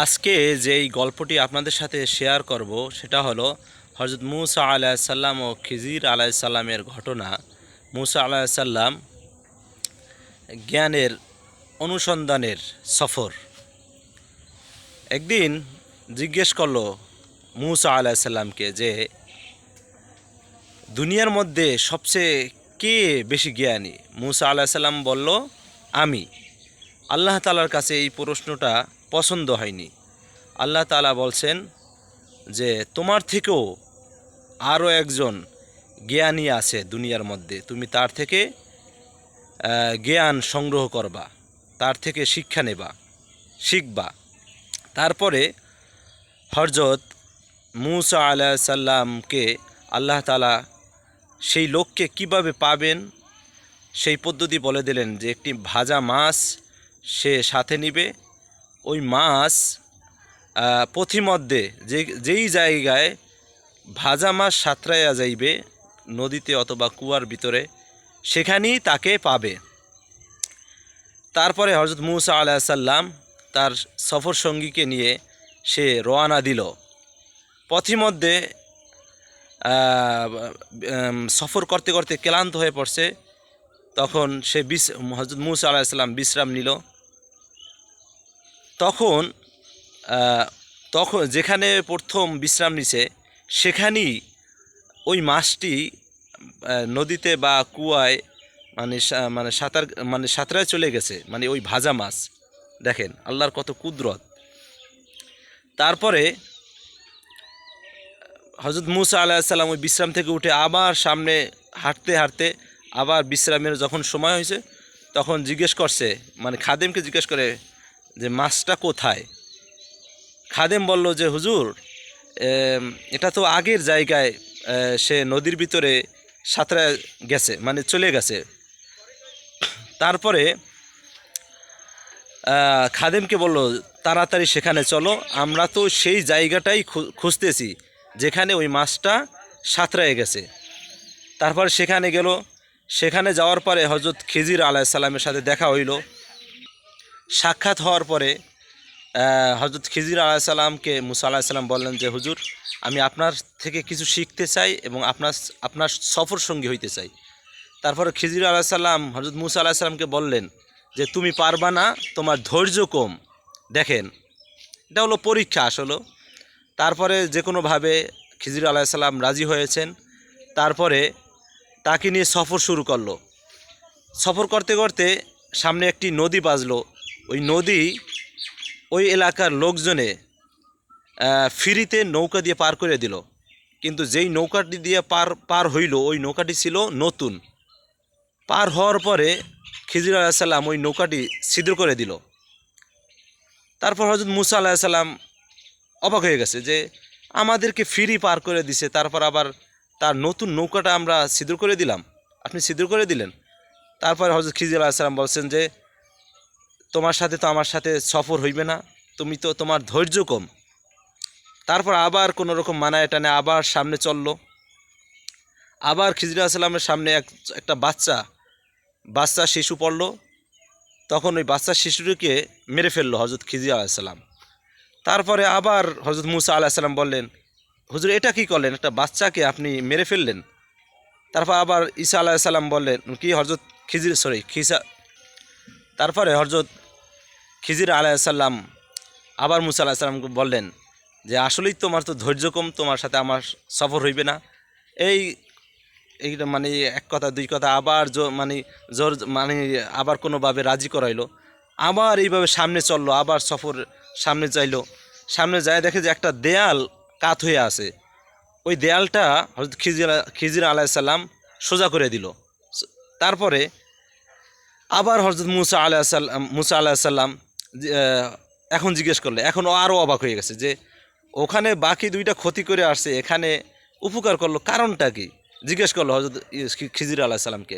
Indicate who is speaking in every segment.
Speaker 1: আজকে যেই গল্পটি আপনাদের সাথে শেয়ার করব সেটা হলো হযরত মূসা আলাইহিস সালাম ও খিজির আলাইহিস সালামের ঘটনা। মূসা আলাইহিস সালাম জ্ঞানের অনুসন্ধানের সফর। একদিন জিজ্ঞেস করলো মূসা আলাইহিস সালামকে যে দুনিয়ার মধ্যে সবচেয়ে কে বেশি জ্ঞানী। মূসা আলাইহিস সালাম বলল, আমি। আল্লাহ তাআলার কাছে এই প্রশ্নটা পছন্দ হয়নি। আল্লাহ তাআলা বলছেন যে তোমার থেকেও আরও একজন জ্ঞানী আছে দুনিয়ার মধ্যে, তুমি তার থেকে জ্ঞান সংগ্রহ করবা, তার থেকে শিক্ষা নেবা, শিখবা। তারপরে হযরত মূসা আলাইহিস সালামকে আল্লাহ তাআলা সেই লোককে কিভাবে পাবেন সেই পদ্ধতি বলে দিলেন যে একটি ভাজা মাছ সে সাথে নিবে। ওই মাছ পথিমধ্যে যেই জায়গায় ভাজা মাছ সাঁতরাইয়া যাইবে নদীতে অথবা কুয়ার ভিতরে, সেখানেই তাকে পাবে। তারপরে হযরত মূসা আলাইহিস সালাম তার সফর সঙ্গীকে নিয়ে সে রওনা দিল। পথিমধ্যে সফর করতে করতে ক্লান্ত হয়ে পড়ছে। তখন সে হযরত মূসা আলাইহিস সালাম বিশ্রাম নিল। তখন তখন যেখানে প্রথম বিশ্রাম নিছে সেখানেই ওই মাছটি নদীতে বা কুয়ায় সাঁতরায় চলে গেছে, মানে ওই ভাজা মাছ। দেখেন আল্লাহর কত কুদরত। তারপরে হযরত মূসা আলাইহিস সালাম ওই বিশ্রাম থেকে উঠে আবার সামনে হাঁটতে হাঁটতে আবার বিশ্রামের যখন সময় হয়েছে তখন জিজ্ঞেস করছে, মানে খাদেমকে জিজ্ঞেস করে যে মাছটা কোথায়। খাদেম বলল যে হুজুর, এটা তো আগের জায়গায়, সে নদীর ভিতরে সাঁতরে গেছে, মানে চলে গেছে। তারপরে খাদেমকে বলল তাড়াতাড়ি সেখানে চলো, আমরা তো সেই জায়গাটাই খুঁজতেছি যেখানে ওই মাছটা সাঁতরায় গেছে। তারপরে সেখানে গেল। সেখানে যাওয়ার পরে হযরত খিজির আলাইহিস সালামের সাথে দেখা হইল। সাক্ষাৎ হওয়ার পরে হযরত খিজির আলাইহিস সালামকে মূসা আলাইহিস সালাম বললেন যে হুজুর, আমি আপনার থেকে কিছু শিখতে চাই এবং আপনার সফর সঙ্গী হইতে চাই। তারপরে খিজির আলাইহিস সালাম হযরত মূসা আলাইহিস সালামকে বললেন যে তুমি পারবা না, তোমার ধৈর্য কম। দেখেন এটা হলো পরীক্ষা আসলে। তারপরে যে কোনোভাবে খিজির আলাইহিস সালাম রাজি হয়েছেন। তারপরে তাকে নিয়ে সফর শুরু করলো। সফর করতে করতে সামনে একটি নদী বাজলো। ওই নদী ওই এলাকার লোকজনে ফ্রিতে নৌকা দিয়ে পার করে দিল। কিন্তু যেই নৌকাটি দিয়ে পার হইল ওই নৌকাটি ছিল নতুন। পার হওয়ার পরে খিজির আলাইহিস সালাম ওই নৌকাটি ছিদ্র করে দিল। তারপর হযরত মূসা আলাইহিস সালাম অবাক হয়ে গেছে যে আমাদেরকে ফ্রি পার করে দিছে, তারপর আবার তার নতুন নৌকাটা আমরা ছিদ্র করে দিলাম, আপনি ছিদ্র করে দিলেন। তারপর হযরত খিজির আলাইহিস সালাম বলছেন যে তোমার সাথে তো আমার সাথে সফর হইবে না, তুমি তো, তোমার ধৈর্য কম। তারপর আবার কোনো রকম মানায় টানে আবার সামনে চললো। আবার খিজির আলাইহিস সালামের সামনে একটা বাচ্চা শিশু পড়ল। তখন ওই বাচ্চা শিশুটিকে মেরে ফেললো হযরত খিজির আলাইহিস সালাম। তারপরে আবার হযরত মূসা আলাইহিস সালাম বললেন, হুজুর এটা কি করলেন, একটা বাচ্চাকে আপনি মেরে ফেললেন। তারপর আবার ঈসা আলাইহিস সালাম বললেন কি হযরত খিসা তারপরে হযরত খিজির আলাইহিস সালাম আবার মূসা আলাইহিস সালামকে বললেন যে আসলেই তোমার তো ধৈর্য কম, তোমার সাথে আমার সফর হইবে না। এই এইটা মানে এক কথা দুই কথা আবার জোর আবার কোনোভাবে রাজি করাইলো। আবার এইভাবে সামনে চললো, আবার সফর সামনে যাইলো। সামনে যায় দেখে যে একটা দেয়াল কাত হয়ে আছে। ওই দেয়ালটা হযরত খিজির আলাইহিস সালাম সোজা করে দিল। তারপরে আবার হযরত মূসা আলাইহিস সালাম এখন জিজ্ঞেস করলে, এখন আরও অবাক হয়ে গেছে যে ওখানে বাকি দুইটা ক্ষতি করে আসছে, এখানে উপকার করলো, কারণটা কি জিজ্ঞেস করলো হযরত খিজির আলাইহিস সালামকে।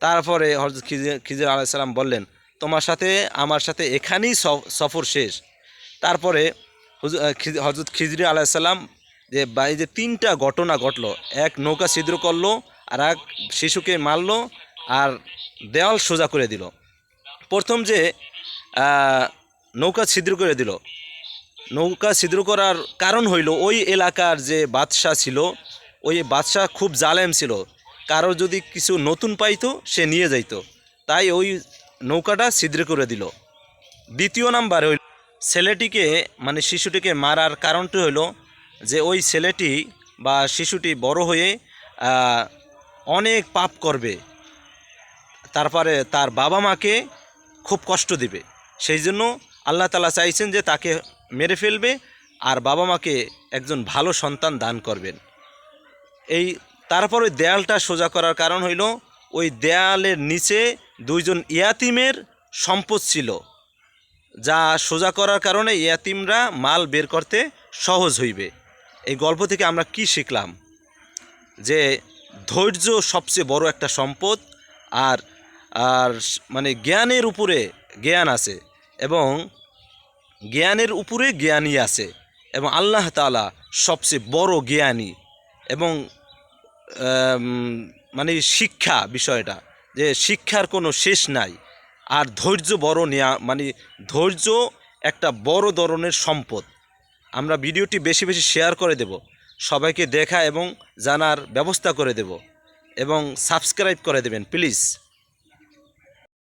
Speaker 1: তারপরে হযরত খিজির আলাইহিস সালাম বললেন তোমার সাথে আমার সাথে এখানেই সফর শেষ। তারপরে হযরত খিজির আলাইহিস সালাম যে এই যে তিনটা ঘটনা ঘটলো, এক নৌকা ছিদ্র করলো, আর এক শিশুকে মারলো, আর দেওয়াল সোজা করে দিল। প্রথম যে নৌকা ছিদ্র করে দিল, নৌকা ছিদ্র করার কারণ হইল ওই এলাকার যে বাদশাহ ছিল, ওই বাদশাহ খুব জালেম ছিল, কারো যদি কিছু নতুন পাইতো সে নিয়ে যাইতো, তাই ওই নৌকাটা ছিদ্র করে দিল। দ্বিতীয় নাম্বার হইল ছেলেটিকে মানে শিশুটিকে মারার কারণটি হইল যে ওই ছেলেটি বা শিশুটি বড় হয়ে অনেক পাপ করবে, তারপরে তার বাবা মাকে খুব কষ্ট দিবে। সেই জন্য আল্লাহ তাআলা চাইছেন যে তাকে মেরে ফেলবে আর বাবা মাকে একজন ভালো সন্তান দান করবেন। এই তারপর ওই দেয়ালটা সোজা করার কারণ হইল ওই দেয়ালের নিচে দুইজন ইয়াতিমের সম্পদ ছিল, যা সোজা করার কারণে ইয়াতিমরা মাল বের করতে সহজ হইবে। এই গল্প থেকে আমরা কি শিখলাম? যে ধৈর্য সবচেয়ে বড় একটা সম্পদ, আর আর মানে জ্ঞানের উপরে জ্ঞান আছে এবং জ্ঞানের উপরে জ্ঞানী আছে, এবং আল্লাহ তাআলা সবচেয়ে বড় জ্ঞানী। এবং মানে শিক্ষা বিষয়টা, যে শিক্ষার কোনো শেষ নাই। আর ধৈর্য বড় নেয়া মানে ধৈর্য একটা বড় ধরনের সম্পদ। আমরা ভিডিওটি বেশি বেশি শেয়ার করে দেব, সবাইকে দেখা এবং জানার ব্যবস্থা করে দেব, এবং সাবস্ক্রাইব করে দেবেন প্লিজ।